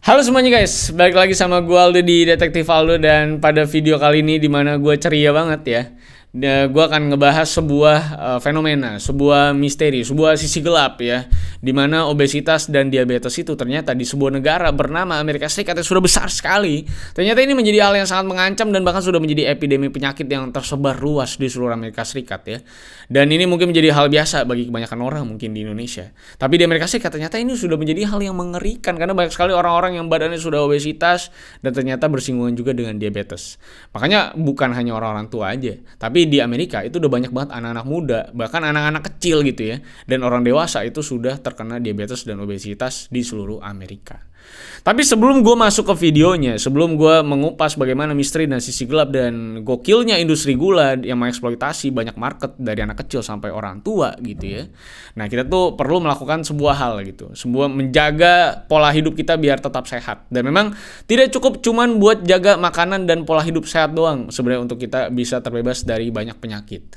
Halo semuanya guys, balik lagi sama gue Aldo di Detektif Aldo. Dan pada video kali ini dimana gue ceria banget ya, gue akan ngebahas sebuah fenomena, sebuah misteri, sebuah sisi gelap ya, dimana obesitas dan diabetes itu ternyata di sebuah negara bernama Amerika Serikat yang sudah besar sekali. Ternyata ini menjadi hal yang sangat mengancam dan bahkan sudah menjadi epidemi penyakit yang tersebar luas di seluruh Amerika Serikat ya. Dan ini mungkin menjadi hal biasa bagi kebanyakan orang mungkin di Indonesia. Tapi di Amerika Serikat ternyata ini sudah menjadi hal yang mengerikan karena banyak sekali orang-orang yang badannya sudah obesitas dan ternyata bersinggungan juga dengan diabetes. Makanya bukan hanya orang-orang tua aja, tapi di Amerika itu udah banyak banget anak-anak muda, bahkan anak-anak kecil gitu ya, dan orang dewasa itu sudah terkena diabetes dan obesitas di seluruh Amerika. Tapi sebelum gue masuk ke videonya, sebelum gue mengupas bagaimana misteri dan sisi gelap dan gokilnya industri gula yang mengeksploitasi banyak market dari anak kecil sampai orang tua gitu ya. Nah, kita tuh perlu melakukan sebuah hal gitu, sebuah menjaga pola hidup kita biar tetap sehat. Dan memang tidak cukup cuman buat jaga makanan dan pola hidup sehat doang sebenarnya untuk kita bisa terbebas dari banyak penyakit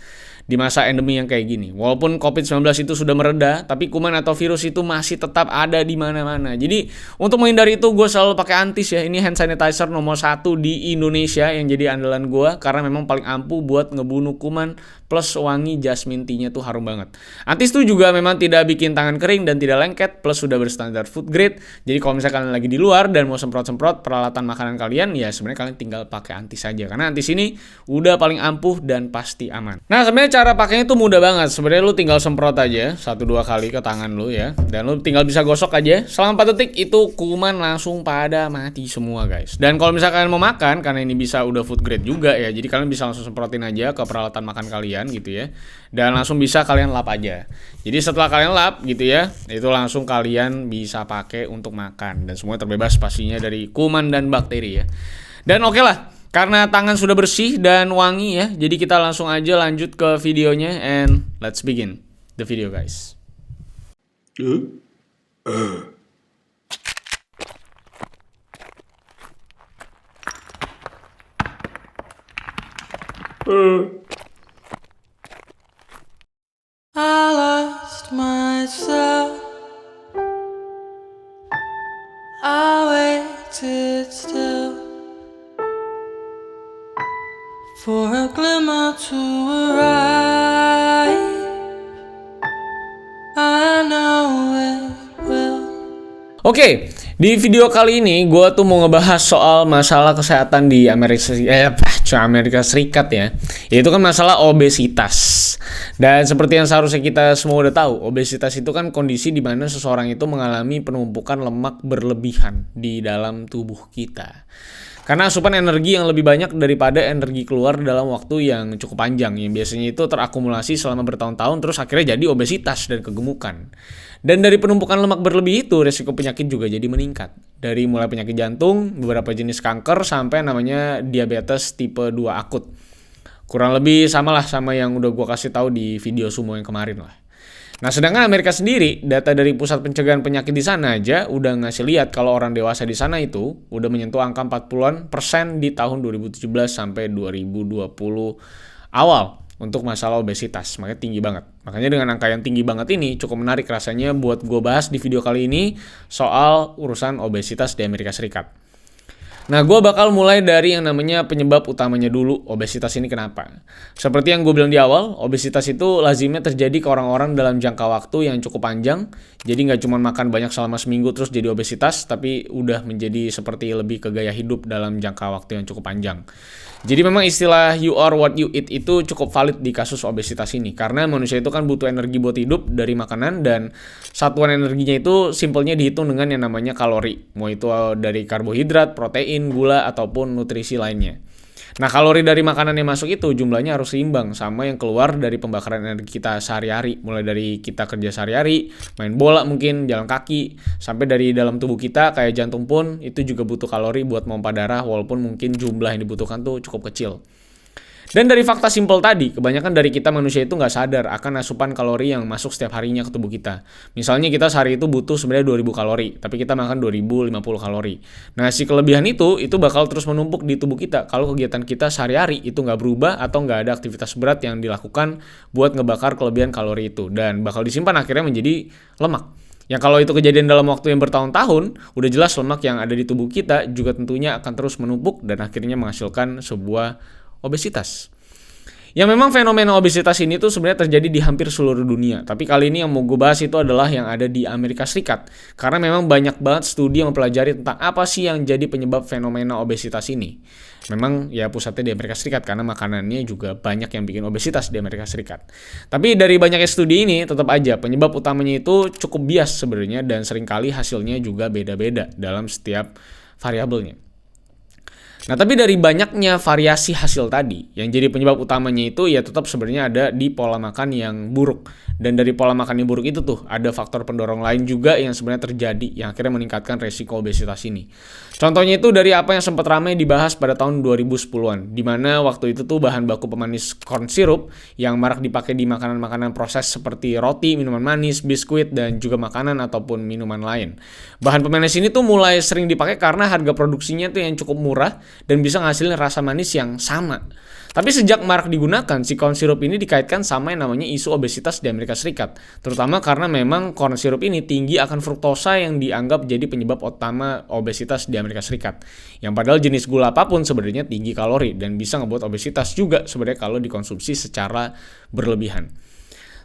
di masa endemi yang kayak gini. Walaupun COVID-19 itu sudah mereda, tapi kuman atau virus itu masih tetap ada di mana-mana. Jadi untuk menghindari itu gue selalu pakai Antis ya. Ini hand sanitizer nomor 1 di Indonesia yang jadi andalan gue karena memang paling ampuh buat ngebunuh kuman, plus wangi jasmine tea-nya tuh harum banget. Antis tuh juga memang tidak bikin tangan kering dan tidak lengket, plus sudah berstandar food grade. Jadi kalau misalkan kalian lagi di luar dan mau semprot-semprot peralatan makanan kalian, ya sebenarnya kalian tinggal pakai Antis saja karena Antis ini udah paling ampuh dan pasti aman. Nah, sebenarnya cara pakainya tuh mudah banget. Sebenarnya lu tinggal semprot aja 1-2 kali ke tangan lu ya. Dan lu tinggal bisa gosok aja. Selama 4 detik itu kuman langsung pada mati semua, guys. Dan kalau misalkan kalian mau makan, karena ini bisa udah food grade juga ya. Jadi kalian bisa langsung semprotin aja ke peralatan makan kalian gitu ya. Dan langsung bisa kalian lap aja. Jadi setelah kalian lap gitu ya, itu langsung kalian bisa pakai untuk makan. Dan semua terbebas pastinya dari kuman dan bakteri ya. Dan oke lah, karena tangan sudah bersih dan wangi ya, jadi kita langsung aja lanjut ke videonya and let's begin the video guys. I lost myself. I waited still for a glimmer to arrive. I know it will. Oke, di video kali ini gue tuh mau ngebahas soal masalah kesehatan di Amerika Serikat ya. Yaitu kan masalah obesitas. Dan seperti yang seharusnya kita semua udah tahu, obesitas itu kan kondisi di mana seseorang itu mengalami penumpukan lemak berlebihan di dalam tubuh kita. Karena asupan energi yang lebih banyak daripada energi keluar dalam waktu yang cukup panjang, yang biasanya itu terakumulasi selama bertahun-tahun terus akhirnya jadi obesitas dan kegemukan. Dan dari penumpukan lemak berlebih itu resiko penyakit juga jadi meningkat. Dari mulai penyakit jantung, beberapa jenis kanker sampai namanya diabetes tipe 2 akut. Kurang lebih samalah sama yang udah gue kasih tahu di video sumo yang kemarin lah. Nah, sedangkan Amerika sendiri, data dari pusat pencegahan penyakit di sana aja udah ngasih lihat kalau orang dewasa di sana itu udah menyentuh angka 40% di tahun 2017 sampai 2020 awal untuk masalah obesitas. Makanya tinggi banget. Makanya dengan angka yang tinggi banget ini cukup menarik rasanya buat gue bahas di video kali ini soal urusan obesitas di Amerika Serikat. Nah, gue bakal mulai dari yang namanya penyebab utamanya dulu, obesitas ini kenapa. Seperti yang gue bilang di awal, obesitas itu lazimnya terjadi ke orang-orang dalam jangka waktu yang cukup panjang. Jadi nggak cuma makan banyak selama seminggu terus jadi obesitas, tapi udah menjadi seperti lebih ke gaya hidup dalam jangka waktu yang cukup panjang. Jadi memang istilah you are what you eat itu cukup valid di kasus obesitas ini. Karena manusia itu kan butuh energi buat hidup dari makanan dan satuan energinya itu simpelnya dihitung dengan yang namanya kalori. Mau itu dari karbohidrat, protein, gula, ataupun nutrisi lainnya. Nah, kalori dari makanan yang masuk itu jumlahnya harus seimbang sama yang keluar dari pembakaran energi kita sehari-hari. Mulai dari kita kerja sehari-hari, main bola mungkin, jalan kaki, sampai dari dalam tubuh kita kayak jantung pun itu juga butuh kalori buat pompa darah walaupun mungkin jumlah yang dibutuhkan tuh cukup kecil. Dan dari fakta simpel tadi, kebanyakan dari kita manusia itu nggak sadar akan asupan kalori yang masuk setiap harinya ke tubuh kita. Misalnya kita sehari itu butuh sebenarnya 2000 kalori, tapi kita makan 2050 kalori. Nah, si kelebihan itu bakal terus menumpuk di tubuh kita kalau kegiatan kita sehari-hari itu nggak berubah atau nggak ada aktivitas berat yang dilakukan buat ngebakar kelebihan kalori itu. Dan bakal disimpan akhirnya menjadi lemak Yang kalau itu kejadian dalam waktu yang bertahun-tahun, udah jelas lemak yang ada di tubuh kita juga tentunya akan terus menumpuk dan akhirnya menghasilkan sebuah obesitas. Yang memang fenomena obesitas ini tuh sebenarnya terjadi di hampir seluruh dunia. Tapi kali ini yang mau gue bahas itu adalah yang ada di Amerika Serikat. Karena memang banyak banget studi yang mempelajari tentang apa sih yang jadi penyebab fenomena obesitas ini. Memang ya pusatnya di Amerika Serikat karena makanannya juga banyak yang bikin obesitas di Amerika Serikat. Tapi dari banyaknya studi ini tetap aja penyebab utamanya itu cukup bias sebenarnya dan seringkali hasilnya juga beda-beda dalam setiap variabelnya. Nah, tapi dari banyaknya variasi hasil tadi, yang jadi penyebab utamanya itu ya tetap sebenarnya ada di pola makan yang buruk. Dan dari pola makan yang buruk itu tuh ada faktor pendorong lain juga yang sebenarnya terjadi yang akhirnya meningkatkan resiko obesitas ini. Contohnya itu dari apa yang sempat ramai dibahas pada tahun 2010-an, di mana waktu itu tuh bahan baku pemanis corn syrup yang marak dipakai di makanan-makanan proses seperti roti, minuman manis, biskuit, dan juga makanan ataupun minuman lain. Bahan pemanis ini tuh mulai sering dipakai karena harga produksinya tuh yang cukup murah dan bisa ngasilin rasa manis yang sama. Tapi sejak marak digunakan, si corn syrup ini dikaitkan sama yang namanya isu obesitas di Amerika Serikat. Terutama karena memang corn syrup ini tinggi akan fruktosa yang dianggap jadi penyebab utama obesitas di Amerika Serikat. Yang padahal jenis gula apapun sebenarnya tinggi kalori dan bisa ngebuat obesitas juga sebenarnya kalau dikonsumsi secara berlebihan.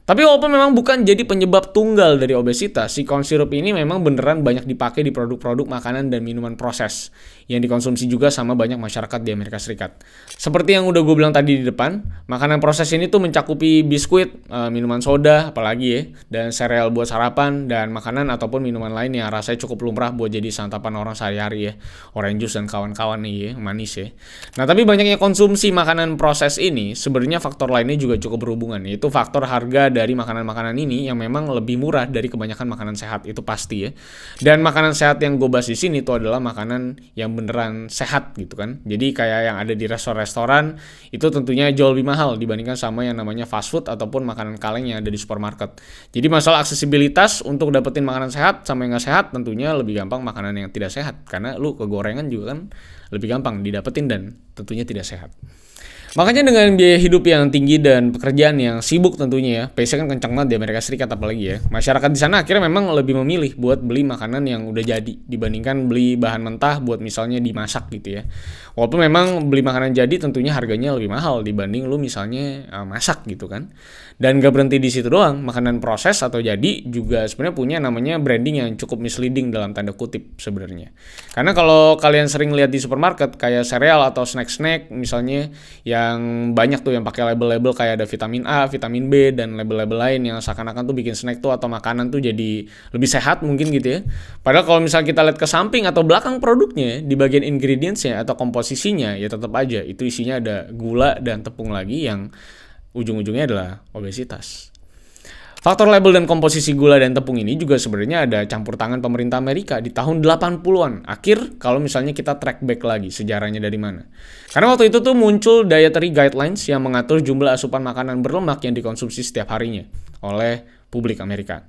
Tapi walaupun memang bukan jadi penyebab tunggal dari obesitas, si corn syrup ini memang beneran banyak dipakai di produk-produk makanan dan minuman proses yang dikonsumsi juga sama banyak masyarakat di Amerika Serikat. Seperti yang udah gue bilang tadi di depan, makanan proses ini tuh mencakupi biskuit, minuman soda, apalagi ya, dan sereal buat sarapan, dan makanan ataupun minuman lain yang rasanya cukup lumrah buat jadi santapan orang sehari-hari ya. Orange juice dan kawan-kawan nih ya, manis ya. Nah, tapi banyaknya konsumsi makanan proses ini, sebenarnya faktor lainnya juga cukup berhubungan, yaitu faktor harga dari makanan-makanan ini yang memang lebih murah dari kebanyakan makanan sehat, itu pasti ya. Dan makanan sehat yang gue bahas di sini itu adalah makanan yang beneran sehat gitu kan. Jadi kayak yang ada di restoran itu tentunya jauh lebih mahal dibandingkan sama yang namanya fast food ataupun makanan kaleng yang ada di supermarket. Jadi masalah aksesibilitas untuk dapetin makanan sehat sama yang nggak sehat tentunya lebih gampang makanan yang tidak sehat karena lu kegorengan juga kan lebih gampang didapetin dan tentunya tidak sehat. Makanya dengan biaya hidup yang tinggi dan pekerjaan yang sibuk tentunya ya, pace kan kencang banget di Amerika Serikat apalagi ya. Masyarakat di sana akhirnya memang lebih memilih buat beli makanan yang udah jadi dibandingkan beli bahan mentah buat misalnya dimasak gitu ya. Walaupun memang beli makanan jadi tentunya harganya lebih mahal dibanding lu misalnya masak gitu kan. Dan gak berhenti di situ doang, makanan proses atau jadi juga sebenarnya punya namanya branding yang cukup misleading dalam tanda kutip sebenarnya. Karena kalau kalian sering lihat di supermarket kayak sereal atau snack-snack misalnya yang banyak tuh yang pakai label-label kayak ada vitamin A, vitamin B dan label-label lain yang seakan-akan tuh bikin snack tuh atau makanan tuh jadi lebih sehat mungkin gitu ya. Padahal kalau misalnya kita lihat ke samping atau belakang produknya di bagian ingredients-nya atau komposisinya ya tetap aja itu isinya ada gula dan tepung lagi yang ujung-ujungnya adalah obesitas. Faktor label dan komposisi gula dan tepung ini juga sebenarnya ada campur tangan pemerintah Amerika di tahun 80-an. Akhir kalau misalnya kita track back lagi sejarahnya dari mana. Karena waktu itu tuh muncul dietary guidelines yang mengatur jumlah asupan makanan berlemak yang dikonsumsi setiap harinya oleh publik Amerika.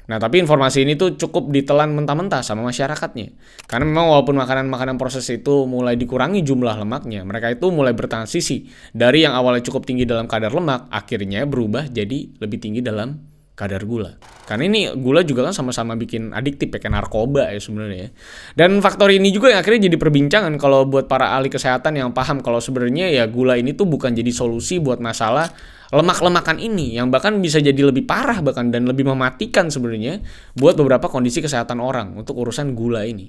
Nah, tapi informasi ini tuh cukup ditelan mentah-mentah sama masyarakatnya. Karena memang walaupun makanan-makanan proses itu mulai dikurangi jumlah lemaknya, mereka itu mulai bertransisi dari yang awalnya cukup tinggi dalam kadar lemak, akhirnya berubah jadi lebih tinggi dalam kadar gula. Karena ini gula juga kan sama-sama bikin adiktif ya, kayak narkoba ya sebenarnya. Dan faktor ini juga yang akhirnya jadi perbincangan kalau buat para ahli kesehatan yang paham kalau sebenarnya ya gula ini tuh bukan jadi solusi buat masalah lemak-lemakan ini yang bahkan bisa jadi lebih parah bahkan dan lebih mematikan sebenarnya buat beberapa kondisi kesehatan orang untuk urusan gula ini.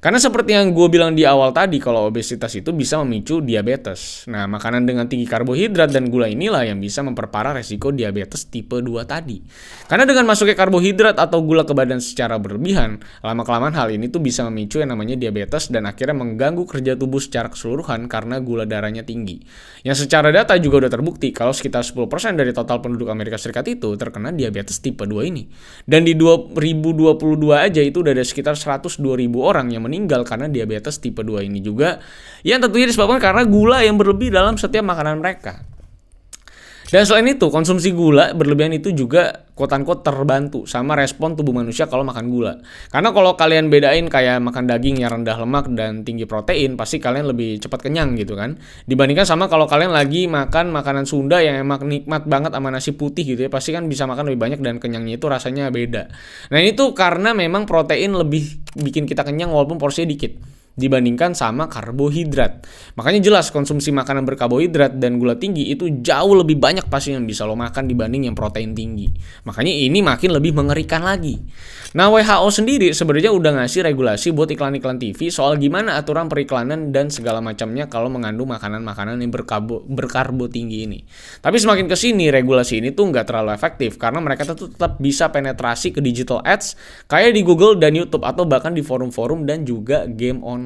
Karena seperti yang gue bilang di awal tadi, kalau obesitas itu bisa memicu diabetes. Nah, makanan dengan tinggi karbohidrat dan gula inilah yang bisa memperparah resiko diabetes tipe 2 tadi. Karena dengan masuknya karbohidrat atau gula ke badan secara berlebihan, lama-kelamaan hal ini tuh bisa memicu yang namanya diabetes dan akhirnya mengganggu kerja tubuh secara keseluruhan karena gula darahnya tinggi. Yang secara data juga udah terbukti kalau sekitar 10% dari total penduduk Amerika Serikat itu terkena diabetes tipe 2 ini. Dan di 2022 aja itu udah ada sekitar 102.000 orang yang meninggal karena diabetes tipe 2 ini juga yang tentunya disebabkan karena gula yang berlebih dalam setiap makanan mereka. Dan selain itu, konsumsi gula berlebihan itu juga quote-unquote terbantu sama respon tubuh manusia kalau makan gula. Karena kalau kalian bedain kayak makan daging yang rendah lemak dan tinggi protein, pasti kalian lebih cepat kenyang gitu kan. Dibandingkan sama kalau kalian lagi makan makanan Sunda yang emang nikmat banget sama nasi putih gitu ya, pasti kan bisa makan lebih banyak dan kenyangnya itu rasanya beda. Nah ini tuh karena memang protein lebih bikin kita kenyang walaupun porsinya dikit dibandingkan sama karbohidrat. Makanya jelas konsumsi makanan berkarbohidrat dan gula tinggi itu jauh lebih banyak pasti yang bisa lo makan dibanding yang protein tinggi. Makanya ini makin lebih mengerikan lagi. Nah WHO sendiri sebenarnya udah ngasih regulasi buat iklan-iklan TV soal gimana aturan periklanan dan segala macamnya kalau mengandung makanan-makanan yang berkarbo tinggi ini. Tapi semakin kesini regulasi ini tuh nggak terlalu efektif karena mereka tuh tetap bisa penetrasi ke digital ads kayak di Google dan YouTube atau bahkan di forum-forum dan juga game online.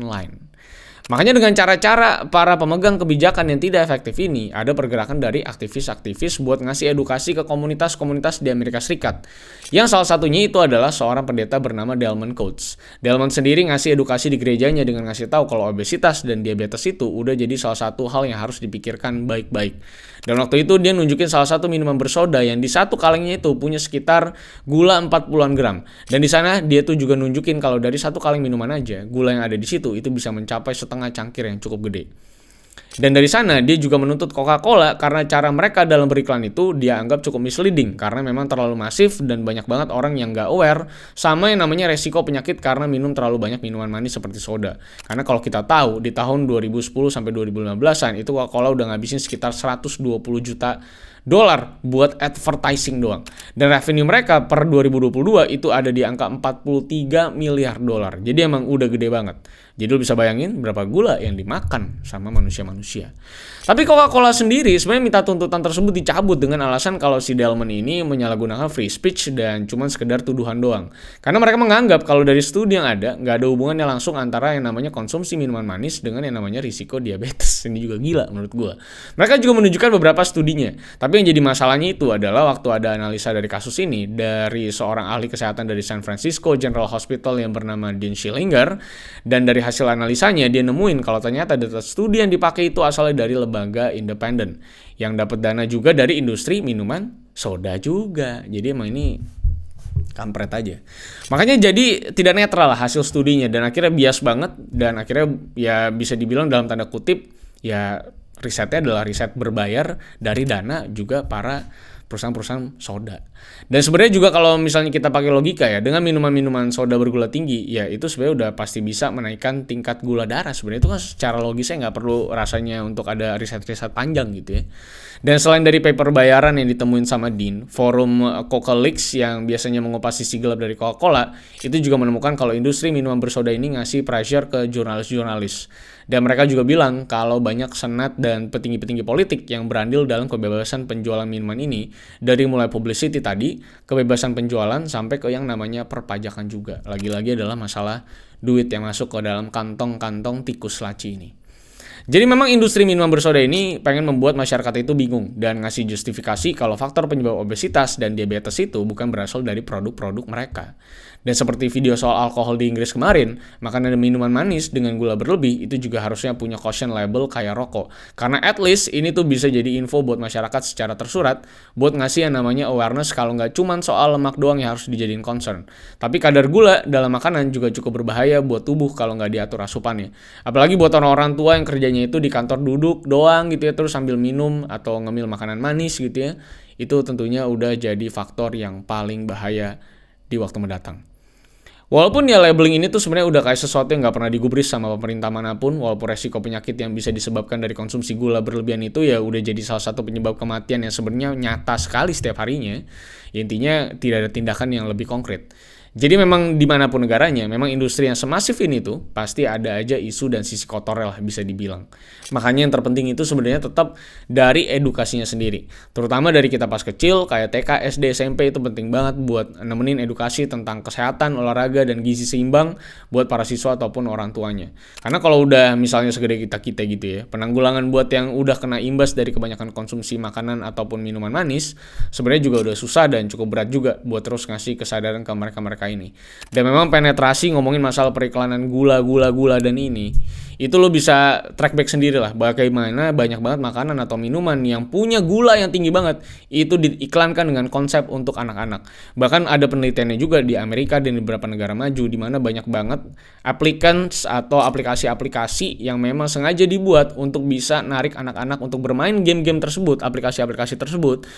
Makanya dengan cara-cara para pemegang kebijakan yang tidak efektif ini, ada pergerakan dari aktivis-aktivis buat ngasih edukasi ke komunitas-komunitas di Amerika Serikat. Yang salah satunya itu adalah seorang pendeta bernama Delmon Coates. Delmon sendiri ngasih edukasi di gerejanya dengan ngasih tahu kalau obesitas dan diabetes itu udah jadi salah satu hal yang harus dipikirkan baik-baik. Dan waktu itu dia nunjukin salah satu minuman bersoda yang di satu kalengnya itu punya sekitar gula 40-an gram. Dan di sana dia tuh juga nunjukin kalau dari satu kaleng minuman aja, gula yang ada di situ itu bisa mencapai setengah cangkir yang cukup gede. Dan dari sana dia juga menuntut Coca-Cola karena cara mereka dalam beriklan itu dia anggap cukup misleading karena memang terlalu masif dan banyak banget orang yang nggak aware sama yang namanya resiko penyakit karena minum terlalu banyak minuman manis seperti soda. Karena kalau kita tahu di tahun 2010 sampai 2015-an itu Coca-Cola udah ngabisin sekitar 120 juta dolar buat advertising doang. Dan revenue mereka per 2022 itu ada di angka 43 miliar dolar. Jadi emang udah gede banget. Jadi lo bisa bayangin berapa gula yang dimakan sama manusia-manusia. Tapi Coca-Cola sendiri sebenarnya minta tuntutan tersebut dicabut dengan alasan kalau si Delmon ini menyalahgunakan free speech dan cuma sekedar tuduhan doang. Karena mereka menganggap kalau dari studi yang ada, nggak ada hubungannya langsung antara yang namanya konsumsi minuman manis dengan yang namanya risiko diabetes. Ini juga gila menurut gue. Mereka juga menunjukkan beberapa studinya. Tapi yang jadi masalahnya itu adalah waktu ada analisa dari kasus ini dari seorang ahli kesehatan dari San Francisco General Hospital yang bernama Dean Schillinger, dan dari hasil analisanya dia nemuin kalau ternyata data studi yang dipakai itu asalnya dari lembaga independen yang dapat dana juga dari industri minuman soda juga. Jadi emang ini kampret aja. Makanya jadi tidak netral lah hasil studinya dan akhirnya bias banget dan akhirnya ya bisa dibilang dalam tanda kutip ya risetnya adalah riset berbayar dari dana juga para perusahaan-perusahaan soda. Dan sebenarnya juga kalau misalnya kita pakai logika ya, dengan minuman-minuman soda bergula tinggi, ya itu sebenarnya udah pasti bisa menaikkan tingkat gula darah. Sebenarnya itu kan secara logisnya nggak perlu rasanya untuk ada riset-riset panjang gitu ya. Dan selain dari paper bayaran yang ditemuin sama Dean, forum Coca-Leaks yang biasanya mengupas sisi gelap dari Coca-Cola, itu juga menemukan kalau industri minuman bersoda ini ngasih pressure ke jurnalis-jurnalis. Dan mereka juga bilang kalau banyak senat dan petinggi-petinggi politik yang berandil dalam kebebasan penjualan minuman ini, dari mulai publicity tadi, kebebasan penjualan sampai ke yang namanya perpajakan juga. Lagi-lagi adalah masalah duit yang masuk ke dalam kantong-kantong tikus laci ini. Jadi memang industri minuman bersoda ini pengen membuat masyarakat itu bingung dan ngasih justifikasi kalau faktor penyebab obesitas dan diabetes itu bukan berasal dari produk-produk mereka. Dan seperti video soal alkohol di Inggris kemarin, makanan dan minuman manis dengan gula berlebih itu juga harusnya punya caution label kayak rokok. Karena at least ini tuh bisa jadi info buat masyarakat secara tersurat buat ngasih yang namanya awareness kalau nggak cuma soal lemak doang yang harus dijadiin concern. Tapi kadar gula dalam makanan juga cukup berbahaya buat tubuh kalau nggak diatur asupannya. Apalagi buat orang-orang tua yang kerjanya itu di kantor duduk doang gitu ya, terus sambil minum atau ngemil makanan manis gitu ya. Itu tentunya udah jadi faktor yang paling bahaya di waktu mendatang. Walaupun ya labeling ini tuh sebenarnya udah kayak sesuatu yang nggak pernah digubris sama pemerintah manapun, walaupun resiko penyakit yang bisa disebabkan dari konsumsi gula berlebihan itu ya udah jadi salah satu penyebab kematian yang sebenarnya nyata sekali setiap harinya. Ya, intinya tidak ada tindakan yang lebih konkret. Jadi memang dimanapun negaranya, memang industri yang semasif ini tuh pasti ada aja isu dan sisi kotornya lah bisa dibilang. Makanya yang terpenting itu sebenarnya tetap dari edukasinya sendiri. Terutama dari kita pas kecil, kayak TK, SD, SMP itu penting banget buat nemenin edukasi tentang kesehatan, olahraga, dan gizi seimbang buat para siswa ataupun orang tuanya. Karena kalau udah misalnya segede kita gitu ya, penanggulangan buat yang udah kena imbas dari kebanyakan konsumsi makanan ataupun minuman manis, sebenarnya juga udah susah dan cukup berat juga buat terus ngasih kesadaran ke mereka-mereka mereka ini. Dan memang penetrasi ngomongin masalah periklanan gula dan ini, itu lo bisa track back sendiri lah bagaimana banyak banget makanan atau minuman yang punya gula yang tinggi banget itu diiklankan dengan konsep untuk anak-anak. Bahkan ada penelitiannya juga di Amerika dan di beberapa negara maju di mana banyak banget applicants atau aplikasi-aplikasi yang memang sengaja dibuat untuk bisa narik anak-anak untuk bermain game-game tersebut, aplikasi-aplikasi tersebut.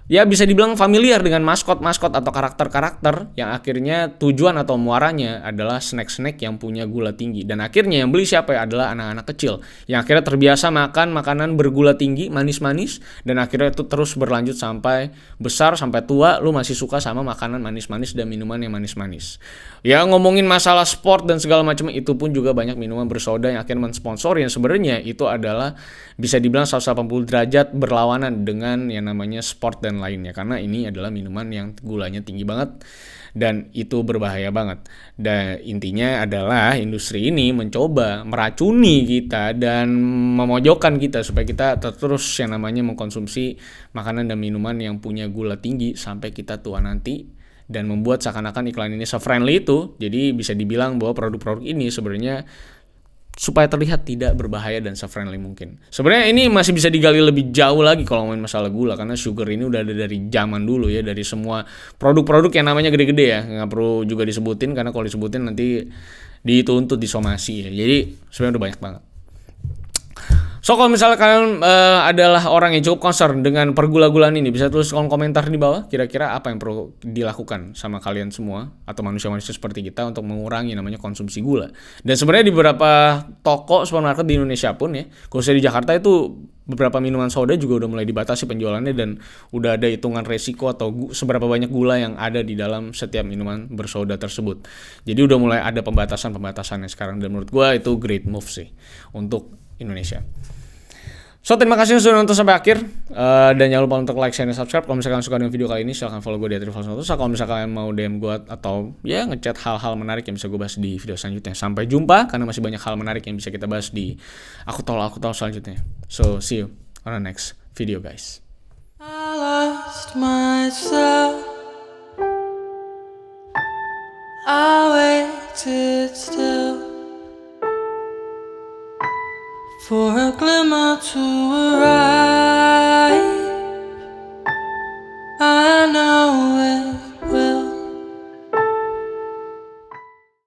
Ya bisa dibilang familiar dengan maskot-maskot atau karakter-karakter yang akhirnya tujuan atau muaranya adalah snack-snack yang punya gula tinggi. Dan akhirnya yang beli siapa ya? Adalah anak-anak kecil yang akhirnya terbiasa makan makanan bergula tinggi, manis-manis, dan akhirnya itu terus berlanjut sampai besar, sampai tua, lu masih suka sama makanan manis-manis dan minuman yang manis-manis. Ya ngomongin masalah sport dan segala macam, itu pun juga banyak minuman bersoda yang akhirnya mensponsori yang sebenarnya itu adalah bisa dibilang 180 derajat berlawanan dengan yang namanya sport dan lainnya, karena ini adalah minuman yang gulanya tinggi banget dan itu berbahaya banget. Dan intinya adalah industri ini mencoba meracuni kita dan memojokkan kita supaya kita terus yang namanya mengkonsumsi makanan dan minuman yang punya gula tinggi sampai kita tua nanti, dan membuat seakan-akan iklan ini se-friendly itu. Jadi bisa dibilang bahwa produk-produk ini sebenarnya supaya terlihat tidak berbahaya dan se-friendly mungkin. Sebenarnya ini masih bisa digali lebih jauh lagi kalau ngomongin masalah gula, karena sugar ini udah ada dari zaman dulu ya, dari semua produk-produk yang namanya gede-gede ya, nggak perlu juga disebutin karena kalau disebutin nanti dituntut disomasi ya. Jadi sebenarnya udah banyak banget. So kalau misalnya kalian adalah orang yang cukup concern dengan pergula-gulaan ini, bisa tulis kolom komentar di bawah kira-kira apa yang perlu dilakukan sama kalian semua atau manusia-manusia seperti kita untuk mengurangi namanya konsumsi gula. Dan sebenarnya di beberapa toko supermarket di Indonesia pun ya, khususnya di Jakarta itu beberapa minuman soda juga udah mulai dibatasi penjualannya dan udah ada hitungan resiko atau seberapa banyak gula yang ada di dalam setiap minuman bersoda tersebut. Jadi udah mulai ada pembatasan-pembatasannya sekarang, dan menurut gue itu great move sih untuk Indonesia. So terima kasih sudah nonton sampai akhir, dan jangan lupa untuk like, share, dan subscribe. Kalau misalkan suka dengan video kali ini silahkan follow gue di @rivalsantosa. Kalau misalkan kalian mau DM gue atau ya ngechat hal-hal menarik yang bisa gue bahas di video selanjutnya. Sampai jumpa, karena masih banyak hal menarik yang bisa kita bahas di aku tahu selanjutnya. So see you on the next video guys. I lost myself. I waited still for a glimmer to arrive.